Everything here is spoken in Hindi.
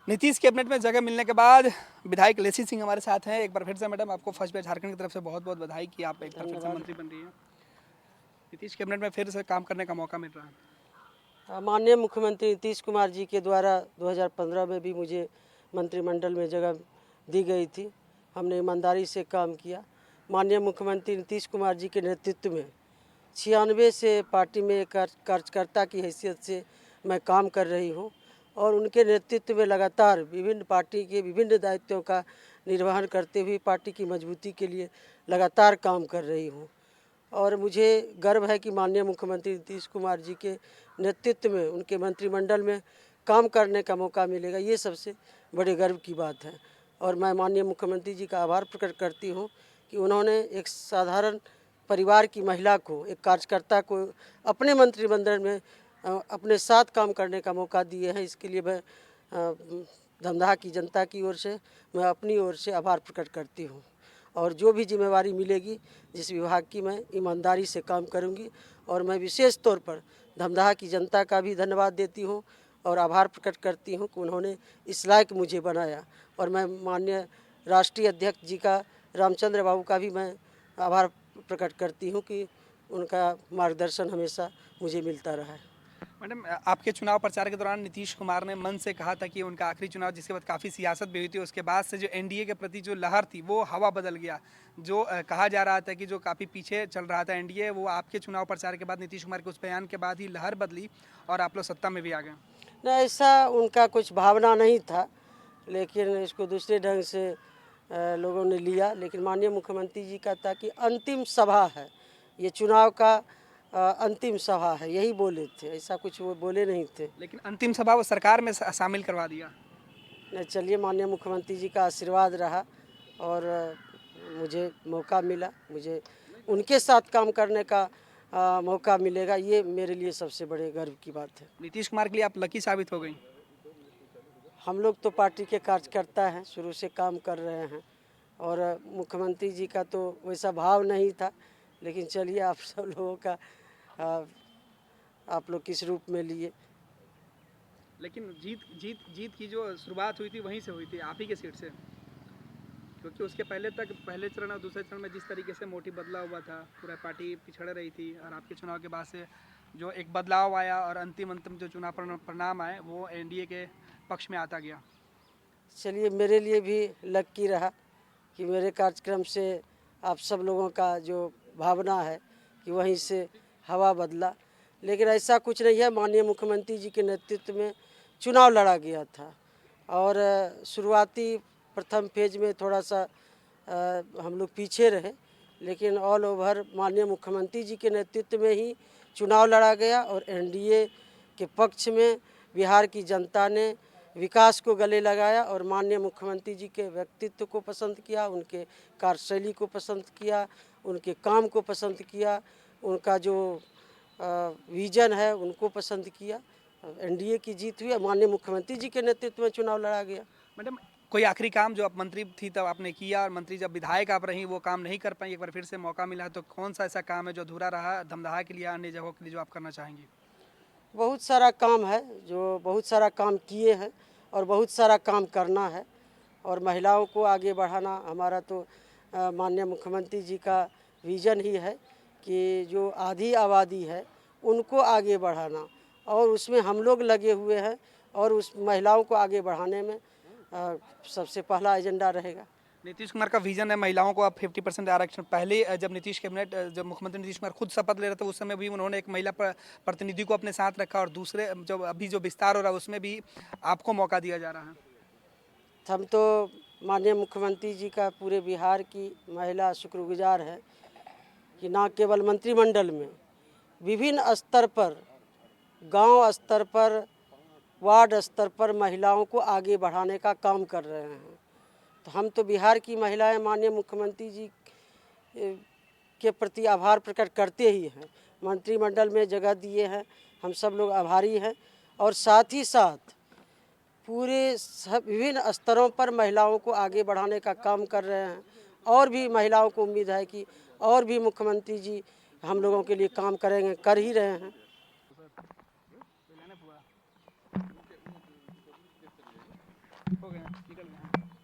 नीतीश कैबिनेट में जगह मिलने के बाद विधायक लेसी सिंह हमारे साथ हैं। एक बार फिर से मैडम आपको फर्स्ट बार झारखंड की तरफ से बहुत बहुत बधाई कि आप एक बार फिर से मंत्री बन रही हैं। नीतीश कैबिनेट में फिर से काम करने का मौका मिल रहा है। माननीय मुख्यमंत्री नीतीश कुमार जी के द्वारा 2015 में भी मुझे मंत्रिमंडल में जगह दी गई थी। हमने ईमानदारी से काम किया। माननीय मुख्यमंत्री नीतीश कुमार जी के नेतृत्व में 96 से पार्टी में एक कार्यकर्ता की हैसियत से मैं काम कर रही हूँ और उनके नेतृत्व में लगातार विभिन्न पार्टी के विभिन्न दायित्वों का निर्वहन करते हुए पार्टी की मजबूती के लिए लगातार काम कर रही हूँ। और मुझे गर्व है कि माननीय मुख्यमंत्री नीतीश कुमार जी के नेतृत्व में उनके मंत्रिमंडल में काम करने का मौका मिलेगा, ये सबसे बड़े गर्व की बात है। और मैं माननीय मुख्यमंत्री जी का आभार प्रकट करती हूँ कि उन्होंने एक साधारण परिवार की महिला को, एक कार्यकर्ता को अपने मंत्रिमंडल में अपने साथ काम करने का मौका दिए हैं। इसके लिए मैं धमदाहा की जनता की ओर से, मैं अपनी ओर से आभार प्रकट करती हूँ। और जो भी जिम्मेवारी मिलेगी जिस विभाग की, मैं ईमानदारी से काम करूंगी। और मैं विशेष तौर पर धमदाहा की जनता का भी धन्यवाद देती हूं और आभार प्रकट करती हूं कि उन्होंने इस लायक मुझे बनाया। और मैं माननीय राष्ट्रीय अध्यक्ष जी का, रामचंद्र बाबू का भी मैं आभार प्रकट करती हूं कि उनका मार्गदर्शन हमेशा मुझे मिलता रहा है। मैडम, आपके चुनाव प्रचार के दौरान नीतीश कुमार ने मन से कहा था कि उनका आखिरी चुनाव, जिसके बाद काफ़ी सियासत भी हुई थी, उसके बाद से जो एनडीए के प्रति जो लहर थी वो हवा बदल गया। जो कहा जा रहा था कि जो काफ़ी पीछे चल रहा था एनडीए, वो आपके चुनाव प्रचार के बाद, नीतीश कुमार के उस बयान के बाद ही लहर बदली और आप लोग सत्ता में भी आ गए। नहीं, ऐसा उनका कुछ भावना नहीं था, लेकिन इसको दूसरे ढंग से लोगों ने लिया। लेकिन माननीय मुख्यमंत्री जी का था कि अंतिम सभा है, ये चुनाव का अंतिम सभा है, यही बोले थे। ऐसा कुछ वो बोले नहीं थे। लेकिन अंतिम सभा वो सरकार में शामिल करवा दिया। नहीं, चलिए, माननीय मुख्यमंत्री जी का आशीर्वाद रहा और मुझे मौका मिला, मुझे उनके साथ काम करने का मौका मिलेगा, ये मेरे लिए सबसे बड़े गर्व की बात है। नीतीश कुमार के लिए आप लकी साबित हो गई। हम लोग तो पार्टी के कार्यकर्ता हैं, शुरू से काम कर रहे हैं और मुख्यमंत्री जी का तो वैसा भाव नहीं था। लेकिन चलिए, आप सब लोगों का आ, आप लोग किस रूप में लिए। लेकिन जीत जीत जीत की जो शुरुआत हुई थी वहीं से हुई थी, आप ही के सीट से। क्योंकि उसके पहले तक, पहले चरण और दूसरे चरण में जिस तरीके से मोटिव बदला हुआ था, पूरा पार्टी पिछड़ रही थी, और आपके चुनाव के बाद से जो एक बदलाव आया और अंतिम जो चुनाव परिणाम आए वो एनडीए के पक्ष में आता गया। चलिए, मेरे लिए भी लकी रहा कि मेरे कार्यक्रम से आप सब लोगों का जो भावना है कि वहीं से हवा बदला। लेकिन ऐसा कुछ नहीं है, माननीय मुख्यमंत्री जी के नेतृत्व में चुनाव लड़ा गया था और शुरुआती प्रथम फेज में थोड़ा सा हम लोग पीछे रहे, लेकिन ऑल ओवर माननीय मुख्यमंत्री जी के नेतृत्व में ही चुनाव लड़ा गया और एनडीए के पक्ष में बिहार की जनता ने विकास को गले लगाया और माननीय मुख्यमंत्री जी के व्यक्तित्व को पसंद किया, उनके कार्यशैली को पसंद किया, उनके काम को पसंद किया, उनका जो विजन है उनको पसंद किया। एनडीए की जीत हुई, माननीय मुख्यमंत्री जी के नेतृत्व में चुनाव लड़ा गया। मैडम, कोई आखिरी काम जो आप मंत्री थी तब आपने किया, और मंत्री जब विधायक आप रही वो काम नहीं कर पाई, एक बार फिर से मौका मिला, तो कौन सा ऐसा काम है जो अधूरा रहा धमदाहा के लिए, अन्य जगहों के लिए, जो आप करना चाहेंगी? बहुत सारा काम है, जो बहुत सारा काम किए हैं और बहुत सारा काम करना है। और महिलाओं को आगे बढ़ाना हमारा तो माननीय मुख्यमंत्री जी का विज़न ही है कि जो आधी आबादी है उनको आगे बढ़ाना, और उसमें हम लोग लगे हुए हैं और उस महिलाओं को आगे बढ़ाने में सबसे पहला एजेंडा रहेगा। नीतीश कुमार का विजन है महिलाओं को आप 50% आरक्षण। पहले जब नीतीश कैबिनेट, जब मुख्यमंत्री नीतीश कुमार खुद शपथ ले रहे थे, उस समय भी उन्होंने एक महिला प्रतिनिधि को अपने साथ रखा, और दूसरे जो अभी जो विस्तार हो रहा है उसमें भी आपको मौका दिया जा रहा है। हम तो माननीय मुख्यमंत्री जी का पूरे बिहार की महिला शुक्रगुजार है कि न केवल मंत्रिमंडल में, विभिन्न स्तर पर, गांव स्तर पर, वार्ड स्तर पर महिलाओं को आगे बढ़ाने का काम कर रहे हैं। तो हम तो बिहार की महिलाएं माननीय मुख्यमंत्री जी के प्रति आभार प्रकट करते ही हैं। मंत्रिमंडल में जगह दिए हैं, हम सब लोग आभारी हैं। और साथ ही साथ पूरे विभिन्न स्तरों पर महिलाओं को आगे बढ़ाने का काम कर रहे हैं। और भी महिलाओं को उम्मीद है कि और भी मुख्यमंत्री जी हम लोगों के लिए काम करेंगे, कर ही रहे हैं। हो गए निकल गए हैं।